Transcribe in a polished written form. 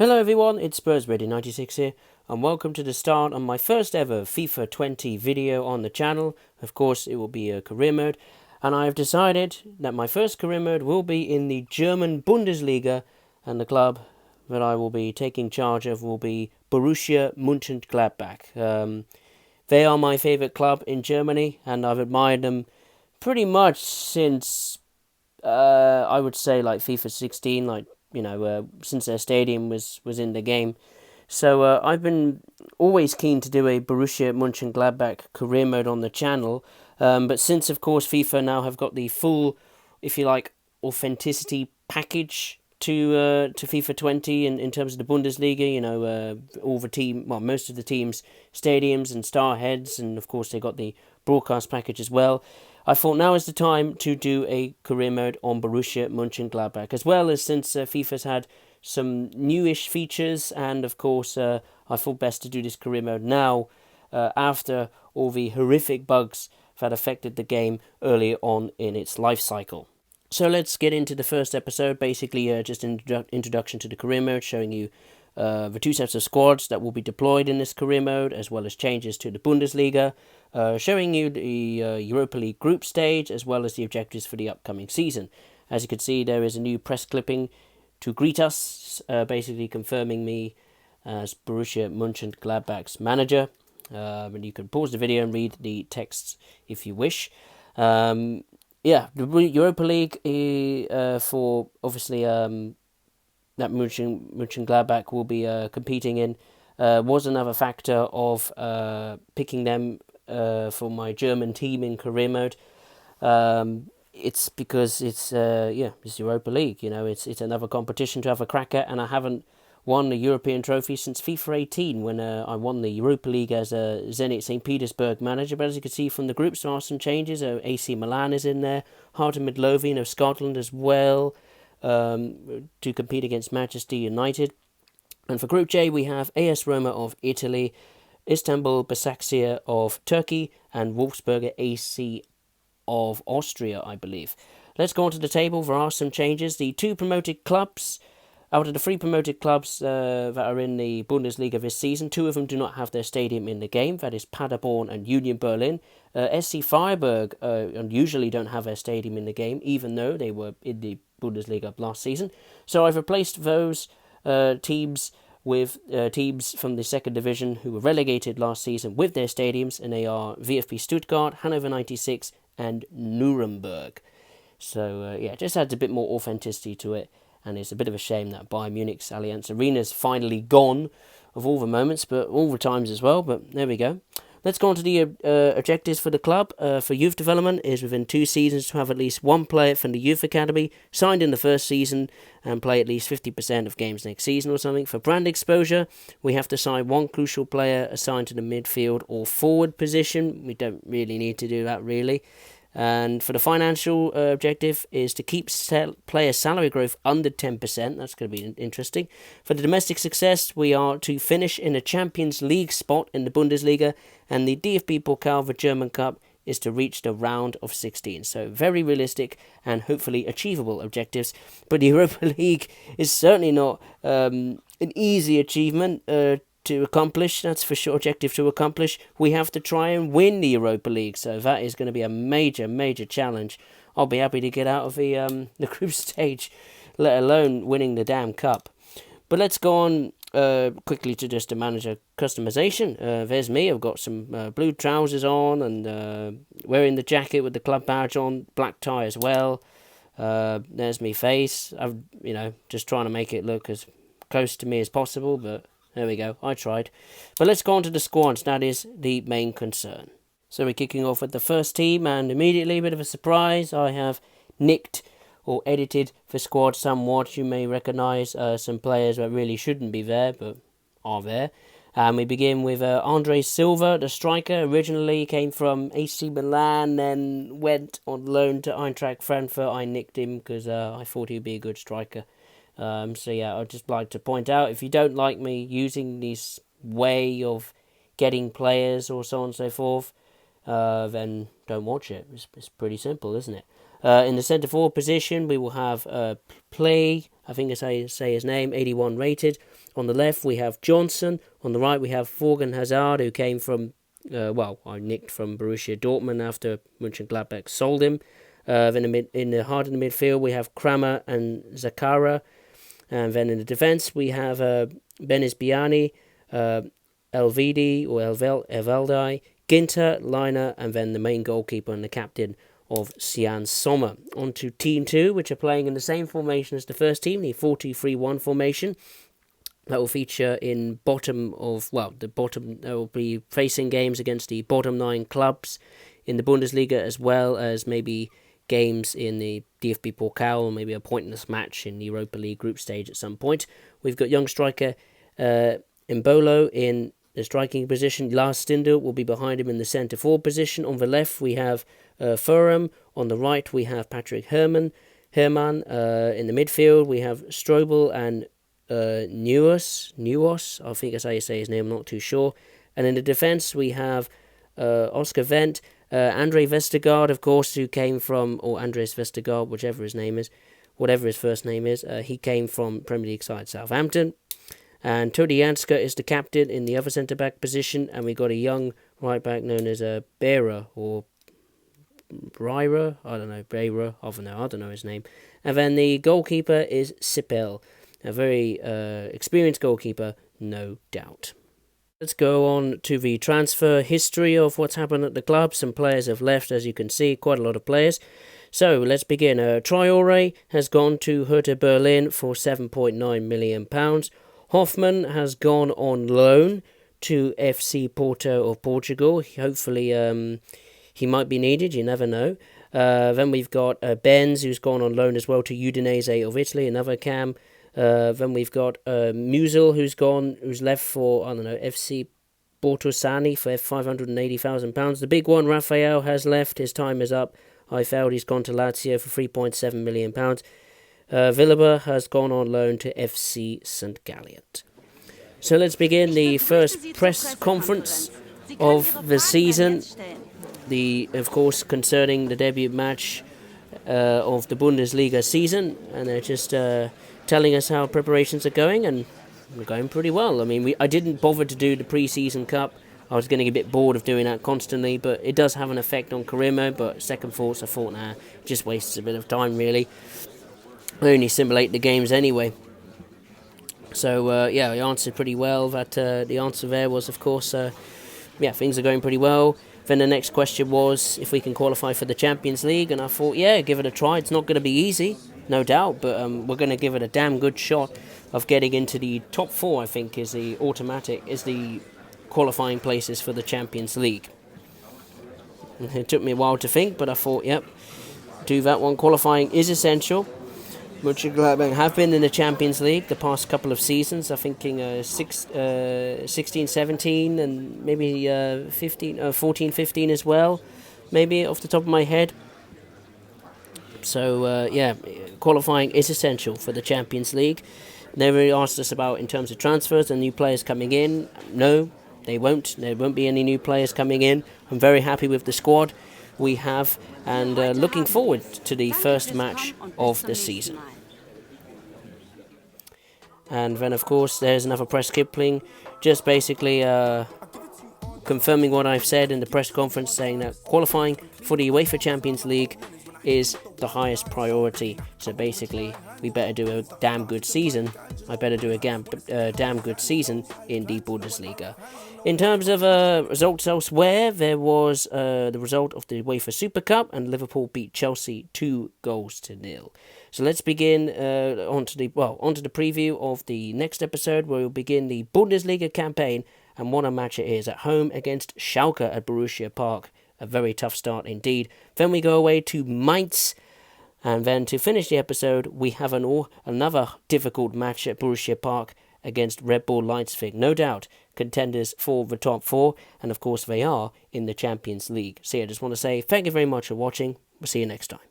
Hello everyone, it's SpursReady96 here, and welcome to the start on my first ever FIFA 20 video on the channel. Of course, it will be a career mode, and I have decided that my first career mode will be in the German Bundesliga, and the club that I will be taking charge of will be Borussia Mönchengladbach. They are my favourite club in Germany, and I've admired them pretty much since, I would say, like FIFA 16, since their stadium was in the game. So I've been always keen to do a Borussia Mönchengladbach career mode on the channel, but since, of course, FIFA now have got the full, if you like, authenticity package to FIFA 20 in terms of the Bundesliga, most of the teams' stadiums and star heads, and of course they got the broadcast package as well. I thought now is the time to do a career mode on Borussia Mönchengladbach, as well as since FIFA's had some newish features, and of course I thought best to do this career mode now, after all the horrific bugs that affected the game early on in its life cycle. So let's get into the first episode, basically just an introduction to the career mode, showing you the two sets of squads that will be deployed in this career mode, as well as changes to the Bundesliga, showing you the Europa League group stage, as well as the objectives for the upcoming season. As you can see, there is a new press clipping to greet us, basically confirming me as Borussia Mönchengladbach's manager. And you can pause the video and read the texts if you wish. The Europa League, for obviously that Mönchengladbach will be competing in, was another factor of picking them for my German team in career mode. It's because it's Europa League. It's another competition to have a crack at, and I haven't won the European trophy since FIFA 18 when I won the Europa League as a Zenit St. Petersburg manager. But as you can see from the groups, there are some changes. AC Milan is in there, Heart of Midlothian of Scotland as well, to compete against Manchester United. And for Group J, we have AS Roma of Italy, Istanbul Basaksehir of Turkey, and Wolfsberger AC of Austria, I believe. Let's go on to the table. There are some changes. The two promoted clubs, out of the three promoted clubs that are in the Bundesliga this season, two of them do not have their stadium in the game. That is Paderborn and Union Berlin. SC Freiburg unusually don't have their stadium in the game, even though they were in the Bundesliga last season. So I've replaced those teams with teams from the second division who were relegated last season with their stadiums, and they are VfB Stuttgart, Hannover 96, and Nuremberg. So it just adds a bit more authenticity to it, and it's a bit of a shame that Bayern Munich's Allianz Arena is finally gone, of all the moments, but all the times as well. But there we go. Let's go on to the objectives for the club. For youth development is within 2 seasons to have at least one player from the youth academy signed in the first season and play at least 50% of games next season or something. For brand exposure, we have to sign one crucial player assigned to the midfield or forward position. We don't really need to do that, really. And for the financial objective is to keep player salary growth under 10%. That's going to be interesting. For the domestic success, we are to finish in a Champions League spot in the Bundesliga, and the DFB Pokal, the German Cup, is to reach the round of 16. So very realistic and hopefully achievable objectives. But the Europa League is certainly not an easy achievement to accomplish. That's for sure. Objective to accomplish. We have to try and win the Europa League, so that is going to be a major challenge. I'll be happy to get out of the group stage, let alone winning the damn cup. But let's go on quickly to just the manager customization. There's me. I've got some blue trousers on and wearing the jacket with the club badge on, black tie as well. There's me face. I'm just trying to make it look as close to me as possible, but there we go, I tried. But let's go on to the squads. That is the main concern. So we're kicking off with the first team, and immediately, a bit of a surprise, I have nicked or edited the squad somewhat. You may recognise some players that really shouldn't be there, but are there. And we begin with Andre Silva, the striker. Originally came from AC Milan, then went on loan to Eintracht Frankfurt. I nicked him because I thought he'd be a good striker. I'd just like to point out, if you don't like me using this way of getting players or so on and so forth, then don't watch it. It's pretty simple, isn't it? In the centre forward position, we will have Play, I think I say his name, 81 rated. On the left, we have Johnson. On the right, we have Thorgan Hazard, who came from, I nicked from Borussia Dortmund after Mönchengladbach sold him. Then in the heart of the midfield, we have Kramer and Zakara. And then in the defence, we have Benis Biani, Elvedi or Evaldi, Ginter, Liner, and then the main goalkeeper and the captain of Sian Sommer. On to Team 2, which are playing in the same formation as the first team, the 4-2-3-1 formation. That will feature in they will be facing games against the bottom 9 clubs in the Bundesliga, as well as maybe games in the DFB Pokal, or maybe a pointless match in the Europa League group stage at some point. We've got young striker Mbolo in the striking position. Lars Stindl will be behind him in the centre-forward position. On the left, we have Thuram. On the right, we have Patrick Herrmann. In the midfield, we have Strobel and Nuos, I think that's how you say his name, I'm not too sure. And in the defence, we have Oscar Wendt, Andre Vestergaard, of course, who came from, or Andres Vestergaard, whatever his first name is, he came from Premier League side Southampton. And Todi Janska is the captain in the other centre-back position, and we got a young right-back known as Beira, or Breira, I don't know his name. And then the goalkeeper is Sipel, a very experienced goalkeeper, no doubt. Let's go on to the transfer history of what's happened at the club. Some players have left, as you can see, quite a lot of players. So let's begin. Traore has gone to Hertha Berlin for £7.9 million. Hoffman has gone on loan to FC Porto of Portugal. Hopefully he might be needed, you never know. Then we've got Benz, who's gone on loan as well to Udinese of Italy, another cam. Then we've got Musil, who's left for, FC Bortosani for £580,000. The big one, Rafael, has left. His time is up. He's gone to Lazio for £3.7 million. Villiber has gone on loan to FC St. Gallen. So let's begin the first press conference of the season. Of course, concerning the debut match of the Bundesliga season. And they're just telling us how preparations are going, and we're going pretty well. I mean, I didn't bother to do the pre-season cup. I was getting a bit bored of doing that constantly, but it does have an effect on career mode. But second thoughts, I thought, it just wastes a bit of time, really. I only simulate the games anyway. So, I answered pretty well. The answer there was, of course, things are going pretty well. Then the next question was if we can qualify for the Champions League, and I thought, give it a try. It's not going to be easy, no doubt, but we're going to give it a damn good shot of getting into the top 4, I think, is the qualifying places for the Champions League. It took me a while to think, but I thought, do that one. Qualifying is essential. Mönchengladbach have been in the Champions League the past couple of seasons. I think in 16, 17 and maybe 14, 15 as well. Maybe off the top of my head. So, qualifying is essential for the Champions League. They really asked us about in terms of transfers and new players coming in. No, they won't. There won't be any new players coming in. I'm very happy with the squad we have, and looking forward to the first match of the season. And then, of course, there's another press clipping, just basically confirming what I've said in the press conference, saying that qualifying for the UEFA Champions League is the highest priority. So basically, we better do a damn good season. I better do a damn good season in the Bundesliga. In terms of results elsewhere, there was the result of the UEFA Super Cup, and Liverpool beat Chelsea 2-0. So let's begin onto the preview of the next episode, where we'll begin the Bundesliga campaign, and what a match it is, at home against Schalke at Borussia Park. A very tough start indeed. Then we go away to Mainz, and then to finish the episode, we have another difficult match at Borussia Park against Red Bull Leipzig. No doubt, contenders for the top 4, and of course they are in the Champions League. So I just want to say thank you very much for watching. We'll see you next time.